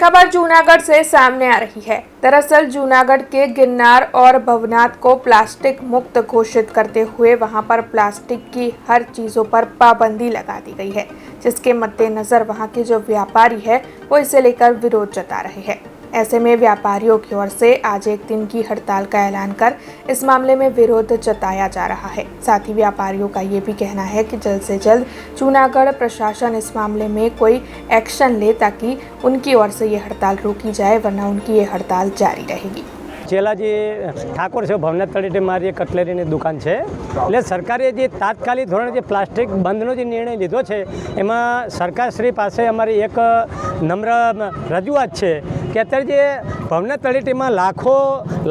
खबर जूनागढ़ से सामने आ रही है। दरअसल जूनागढ़ के गिरनार और भवनाथ को प्लास्टिक मुक्त घोषित करते हुए वहां पर प्लास्टिक की हर चीजों पर पाबंदी लगा दी गई है, जिसके मद्देनजर वहां के जो व्यापारी है वो इसे लेकर विरोध जता रहे हैं। ऐसे में व्यापारियों की ओर से आज एक दिन की हड़ताल का ऐलान कर इस मामले में विरोध जताया जा रहा है। साथ ही व्यापारियों का ये भी कहना है कि जल्द से जल्द जूनागढ़ प्रशासन इस मामले में कोई एक्शन ले ताकि उनकी ओर से ये हड़ताल रोकी जाए, वरना उनकी ये हड़ताल जारी रहेगी। ચેલાજી ઠાકોર છે, ભવનાથ તળેટી મારી એક કટલેરીની દુકાન છે। એટલે સરકારે જે તાત્કાલિક ધોરણે જે પ્લાસ્ટિક બંધનો જે નિર્ણય લીધો છે એમાં સરકારશ્રી પાસે અમારી એક નમ્ર રજૂઆત છે કે અત્યારે જે ભવનાથ તળેટીમાં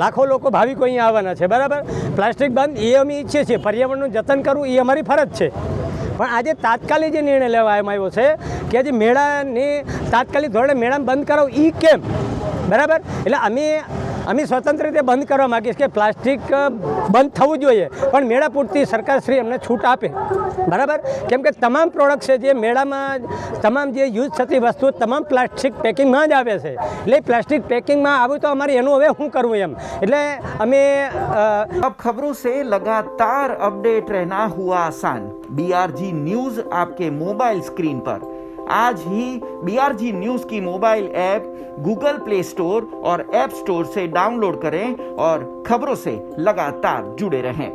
લાખો લોકો ભાવિકો અહીંયા આવવાના છે, બરાબર। પ્લાસ્ટિક બંધ એ અમે ઈચ્છીએ છીએ, પર્યાવરણનું જતન કરવું એ અમારી ફરજ છે। પણ આજે તાત્કાલિક જે નિર્ણય લેવામાં આવ્યો છે કે આજે મેળાને તાત્કાલિક ધોરણે મેળાને બંધ કરાવો એ કેમ, બરાબર। એટલે અમે સ્વતંત્ર રીતે બંધ કરવા માગીએ કે પ્લાસ્ટિક બંધ થવું જોઈએ, પણ મેળા પૂરતી સરકારશ્રી અમને છૂટ આપે, બરાબર। કેમ કે તમામ પ્રોડક્ટ છે જે મેળામાં તમામ જે યુઝ થતી વસ્તુઓ તમામ પ્લાસ્ટિક પેકિંગમાં જ આવે છે। એટલે પ્લાસ્ટિક પેકિંગમાં આવ્યું તો અમારે એનું હવે શું કરવું એમ, એટલે અમે अब खबरों से लगातार अपडेट रहना हुआ आसान। BRG न्यूज आपके मोबाइल स्क्रीन पर आज ही BRG न्यूज की mobile app Google play store और ऐप स्टोर से डाउनलोड करें और खबरों से लगातार जुड़े रहें।